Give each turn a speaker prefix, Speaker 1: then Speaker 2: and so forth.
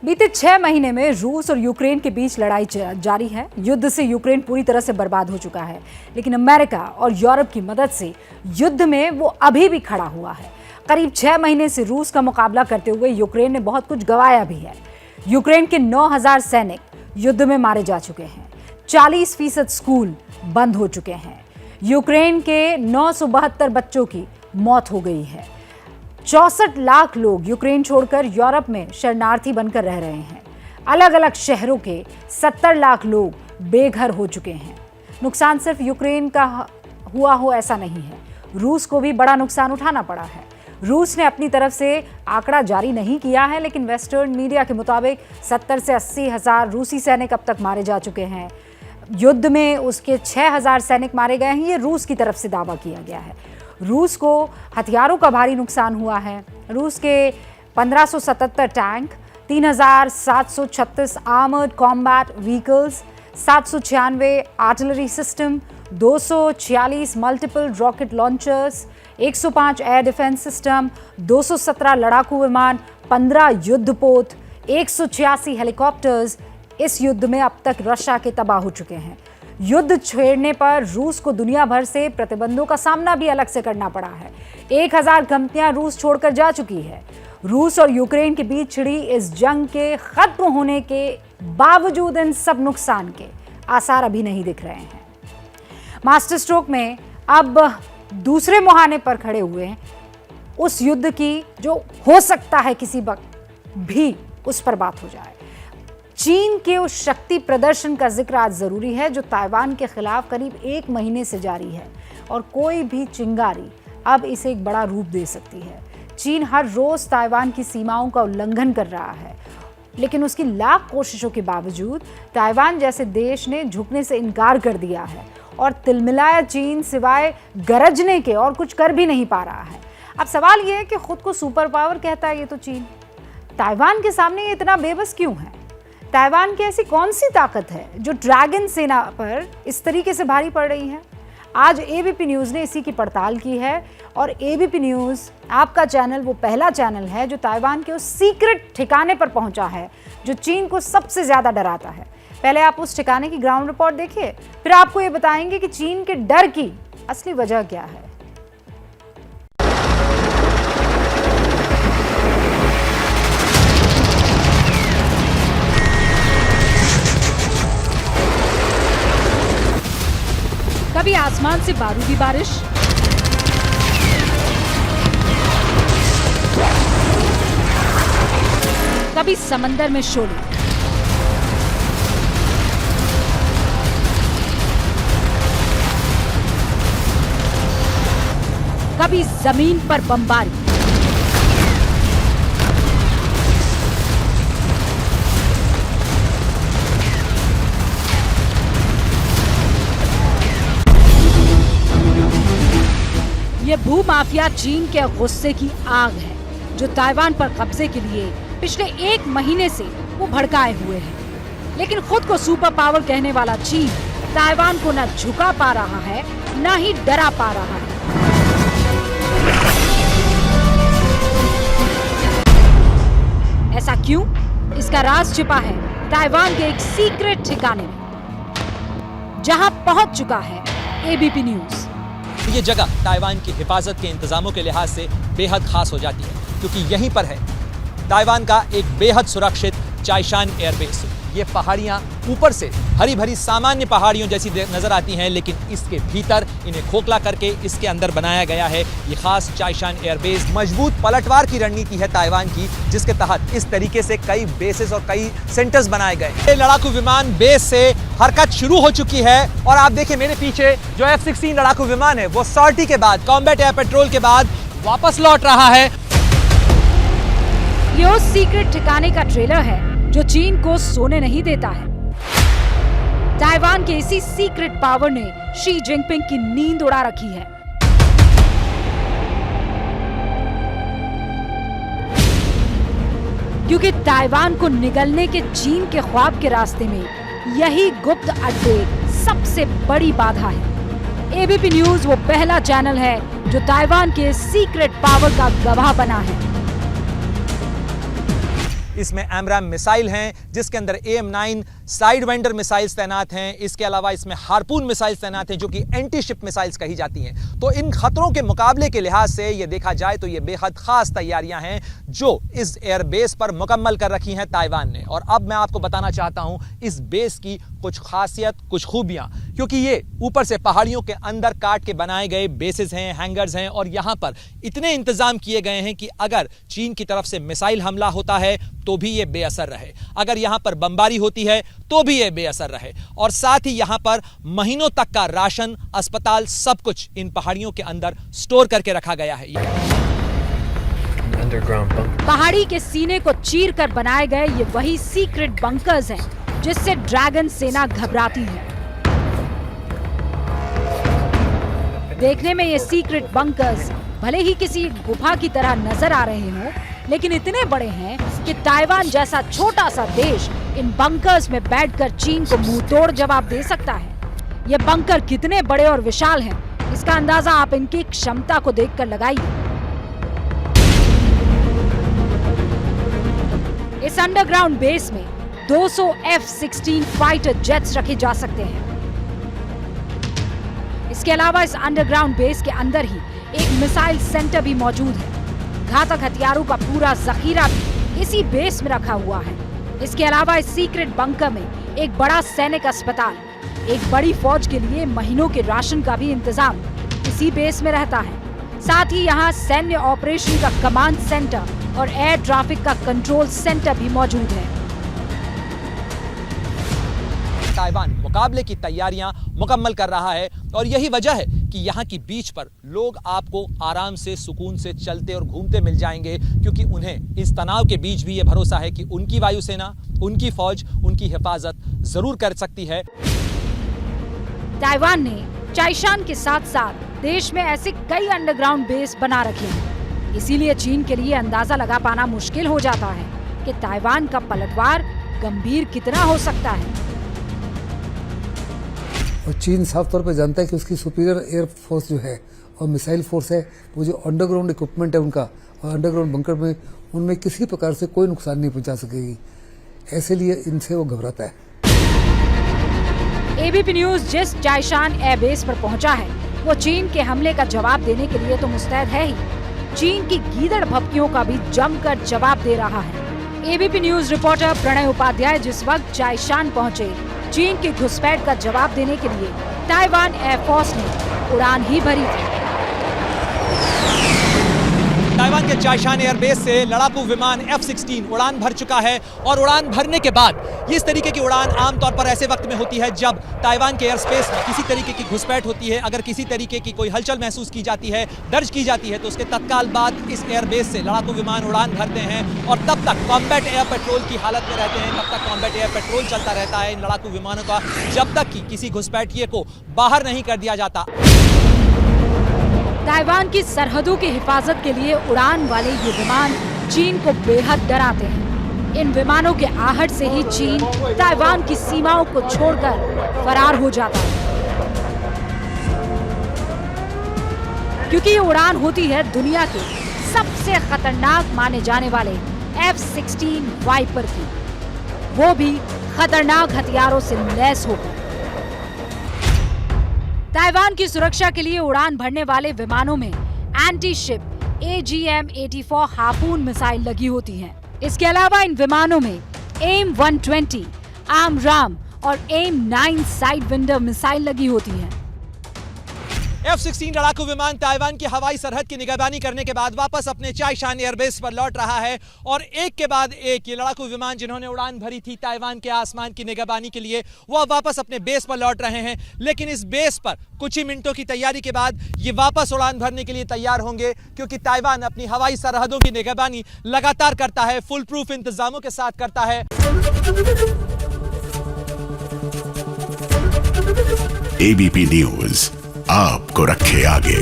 Speaker 1: बीते 6 महीने में रूस और यूक्रेन के बीच लड़ाई जारी है। युद्ध से यूक्रेन पूरी तरह से बर्बाद हो चुका है, लेकिन अमेरिका और यूरोप की मदद से युद्ध में वो अभी भी खड़ा हुआ है। करीब 6 महीने से रूस का मुकाबला करते हुए यूक्रेन ने बहुत कुछ गंवाया भी है। यूक्रेन के 9,000 सैनिक युद्ध में मारे जा चुके हैं। 40% स्कूल बंद हो चुके हैं। यूक्रेन के 972 बच्चों की मौत हो गई है। 64 लाख लोग यूक्रेन छोड़कर यूरोप में शरणार्थी बनकर रह रहे हैं। अलग अलग शहरों के 70 लाख लोग बेघर हो चुके हैं। नुकसान सिर्फ यूक्रेन का हुआ हो ऐसा नहीं है, रूस को भी बड़ा नुकसान उठाना पड़ा है। रूस ने अपनी तरफ से आंकड़ा जारी नहीं किया है, लेकिन वेस्टर्न मीडिया के मुताबिक 70 से 80 हजार रूसी सैनिक अब तक मारे जा चुके हैं। युद्ध में उसके 6,000 सैनिक मारे गए हैं, ये रूस की तरफ से दावा किया गया है। रूस को हथियारों का भारी नुकसान हुआ है। रूस के 1577 tank, 3,736 armoured combat vehicles, 796 artillery system, 246 multiple rocket launchers, 105 air defence system, 217 लड़ाकू विमान, 15 युद्धपोत, 186 हेलीकॉप्टर्स इस युद्ध में अब तक रशिया के तबाह हो चुके हैं। युद्ध छेड़ने पर रूस को दुनिया भर से प्रतिबंधों का सामना भी अलग से करना पड़ा है। 1000 कंपनियां रूस छोड़कर जा चुकी है। रूस और यूक्रेन के बीच छिड़ी इस जंग के खत्म होने के बावजूद इन सब नुकसान के आसार अभी नहीं दिख रहे हैं। मास्टर स्ट्रोक में अब दूसरे मुहाने पर खड़े हुए हैं उस युद्ध की जो हो सकता है किसी वक्त भी उस पर बात हो जाए। चीन के उस शक्ति प्रदर्शन का जिक्र आज जरूरी है जो ताइवान के खिलाफ करीब 1 महीने से जारी है, और कोई भी चिंगारी अब इसे एक बड़ा रूप दे सकती है। चीन हर रोज ताइवान की सीमाओं का उल्लंघन कर रहा है, लेकिन उसकी लाख कोशिशों के बावजूद ताइवान जैसे देश ने झुकने से इनकार कर दिया है, और तिलमिलाया चीन सिवाय गरजने के और कुछ कर भी नहीं पा रहा है। अब सवाल यह है कि खुद को सुपर पावर कहता है ये तो चीन, ताइवान के सामने ये इतना बेबस क्यों है? ताइवान की ऐसी कौन सी ताकत है जो ड्रैगन सेना पर इस तरीके से भारी पड़ रही है? आज एबीपी न्यूज़ ने इसी की पड़ताल की है, और एबीपी न्यूज़ आपका चैनल वो पहला चैनल है जो ताइवान के उस सीक्रेट ठिकाने पर पहुंचा है जो चीन को सबसे ज़्यादा डराता है। पहले आप उस ठिकाने की ग्राउंड रिपोर्ट देखिए, फिर आपको ये बताएंगे कि चीन के डर की असली वजह क्या है। कभी आसमान से बारूदी बारिश, कभी समंदर में शोले, कभी जमीन पर बमबारी। ये भूमाफिया चीन के गुस्से की आग है जो ताइवान पर कब्जे के लिए पिछले 1 महीने से वो भड़काए हुए हैं। लेकिन खुद को सुपर पावर कहने वाला चीन ताइवान को न झुका पा रहा है, न ही डरा पा रहा है। ऐसा क्यों? इसका राज छिपा है ताइवान के एक सीक्रेट ठिकाने में, जहां पहुंच चुका है एबीपी न्यूज़।
Speaker 2: ये जगह ताइवान की हिफाजत के इंतजामों के लिहाज से बेहद खास हो जाती है, क्योंकि यहीं पर है ताइवान का एक बेहद सुरक्षित चाइशान एयरबेस। ये पहाड़ियाँ ऊपर से हरी भरी सामान्य पहाड़ियों जैसी नजर आती हैं, लेकिन इसके भीतर इन्हें खोखला करके इसके अंदर बनाया गया है ये खास चाइशान एयरबेस। मजबूत पलटवार की रणनीति है ताइवान की, जिसके तहत इस तरीके से कई बेसेस और कई सेंटर्स बनाए गए। ये लड़ाकू विमान बेस से हरकत शुरू हो चुकी है, और आप देखिए मेरे पीछे जो F-16 लड़ाकू विमान है वो सॉर्टी के बाद, कॉम्बैट एयर पेट्रोल के बाद वापस लौट रहा है।
Speaker 1: ये उस सीक्रेट ठिकाने का ट्रेलर है जो चीन को सोने नहीं देता है। ताइवान के इसी सीक्रेट पावर ने शी जिनपिंग की नींद उड़ा रखी है। क्योंकि ताइवान को निगलने के चीन के ख्वाब के रास्ते में यही गुप्त अड्डे सबसे बड़ी बाधा है। एबीपी न्यूज़ वो पहला चैनल है जो ताइवान के सीक्रेट पावर का गवाह बना है।
Speaker 2: इसमें एमराम मिसाइल हैं, जिसके अंदर AM-9 साइड वेंडर मिसाइल्स तैनात हैं। इसके अलावा इसमें हार्पून मिसाइल्स तैनात हैं, जो कि एंटी शिप मिसाइल्स कही जाती हैं। तो इन खतरों के मुकाबले के लिहाज से ये देखा जाए तो ये बेहद खास तैयारियां हैं जो इस एयरबेस पर मुकम्मल कर रखी हैं ताइवान ने। और अब मैं आपको बताना चाहता हूं इस बेस की कुछ खासियत, कुछ खूबियां, क्योंकि ये ऊपर से पहाड़ियों के अंदर काट के बनाए गए बेसेस हैं, हैंगर्स हैं, और यहां पर इतने इंतजाम किए गए हैं कि अगर चीन की तरफ से मिसाइल हमला होता है तो भी ये बेअसर रहे, अगर यहां पर बमबारी होती है तो भी ये बेअसर रहे, और साथ ही यहां पर महीनों तक का राशन, अस्पताल, सब कुछ इन पहाड़ियों के अंदर स्टोर करके रखा गया है।
Speaker 1: पहाड़ी के सीने को चीर कर बनाए गए ये वही सीक्रेट बंकर्स हैं जिससे ड्रैगन सेना घबराती है। देखने में ये सीक्रेट बंकर्स भले ही किसी गुफा की तरह नजर आ रहे हों, लेकिन इतने बड़े हैं कि ताइवान जैसा छोटा सा देश इन बंकर्स में बैठकर चीन को मुंह तोड़ जवाब दे सकता है। ये बंकर कितने बड़े और विशाल हैं, इसका अंदाजा आप इनकी क्षमता को देखकर लगाइए। इस अंडरग्राउंड बेस में 200 F-16 फाइटर जेट्स रखे जा सकते हैं। इसके अलावा इस अंडरग्राउंड बेस के अंदर ही एक मिसाइल सेंटर भी मौजूद है। घातक हथियारों का पूरा जखीरा भी इसी बेस में रखा हुआ है। इसके अलावा इस सीक्रेट बंकर में एक बड़ा सैनिक अस्पताल, एक बड़ी फौज के लिए महीनों के राशन का भी इंतजाम इसी बेस में रहता है। साथ ही यहाँ सैन्य ऑपरेशन का कमांड सेंटर और एयर ट्रैफिक का कंट्रोल सेंटर भी मौजूद है।
Speaker 2: ताइवान मुकाबले की तैयारियां मुकम्मल कर रहा है, और यही वजह है कि यहाँ की बीच पर लोग आपको आराम से, सुकून से चलते और घूमते मिल जाएंगे, क्योंकि उन्हें इस तनाव के बीच भी ये भरोसा है कि उनकी वायुसेना, उनकी फौज उनकी हिफाजत जरूर कर सकती है।
Speaker 1: ताइवान ने चाइशान के साथ साथ देश में ऐसे कई अंडरग्राउंड बेस बना रखे हैं, इसीलिए चीन के लिए अंदाजा लगा पाना मुश्किल हो जाता है कि ताइवान का पलटवार गंभीर कितना हो सकता है।
Speaker 3: और चीन साफ तौर पर जानता है कि उसकी सुपीरियर एयर फोर्स जो है और मिसाइल फोर्स है, वो जो अंडरग्राउंड इक्विपमेंट है उनका और अंडरग्राउंड बंकर में, उनमें किसी प्रकार से कोई नुकसान नहीं पहुंचा सकेगी, ऐसे लिए इनसे वो घबराता है।
Speaker 1: एबीपी न्यूज जिस चाइशान एयरबेस पर पहुंचा है वो चीन के हमले का जवाब देने के लिए तो मुस्तैद है ही, चीन की गीदड़ भपकियों का भी जमकर जवाब दे रहा है। ABP news reporter Pranay Upadhyay जिस वक्त चाइशान पहुंचे, चीन की घुसपैठ का जवाब देने के लिए ताइवान एयरफोर्स ने उड़ान ही भरी थी।
Speaker 2: ताइवान के चाइशान एयरबेस से लड़ाकू विमान F-16 उड़ान भर चुका है, और उड़ान भरने के बाद इस तरीके की उड़ान आमतौर पर ऐसे वक्त में होती है जब ताइवान के एयर स्पेस में किसी तरीके की घुसपैठ होती है। अगर किसी तरीके की कोई हलचल महसूस की जाती है, दर्ज की जाती है, तो उसके तत्काल बाद इस एयरबेस से लड़ाकू विमान उड़ान भरते हैं और तब तक कॉम्बैट एयर पेट्रोल की हालत में रहते हैं। तब तक कॉम्बैट एयर पेट्रोल चलता रहता है इन लड़ाकू विमानों का, जब तक कि किसी घुसपैठिए को बाहर नहीं कर दिया जाता।
Speaker 1: ताइवान की सरहदों की हिफाजत के लिए उड़ान वाले ये विमान चीन को बेहद डराते हैं। इन विमानों के आहट से ही चीन ताइवान की सीमाओं को छोड़कर फरार हो जाता है, क्योंकि ये उड़ान होती है दुनिया के सबसे खतरनाक माने जाने वाले F-16 वाइपर की, वो भी खतरनाक हथियारों से लैस होकर। ताइवान की सुरक्षा के लिए उड़ान भरने वाले विमानों में anti ship AGM-84 harpoon missile लगी होती हैं। इसके अलावा इन विमानों में AIM-120, AMRAAM और AIM-9 साइड विंडर मिसाइल लगी होती हैं।
Speaker 2: F-16 लड़ाकू विमान ताइवान की हवाई सरहद की निगरानी करने के बाद वापस अपने चाइशान एयरबेस पर लौट रहा है, और एक के बाद एक ये लड़ाकू विमान जिन्होंने उड़ान भरी थी ताइवान के आसमान की निगरानी के लिए, वो वापस अपने बेस पर लौट रहे हैं। लेकिन इस बेस पर कुछ ही मिनटों की तैयारी के बाद ये वापस उड़ान भरने के लिए तैयार होंगे, क्योंकि ताइवान अपनी हवाई सरहदों की निगरानी लगातार करता है, फुल प्रूफ इंतजामों के साथ करता है।
Speaker 4: एबीपी न्यूज आपको रखे आगे।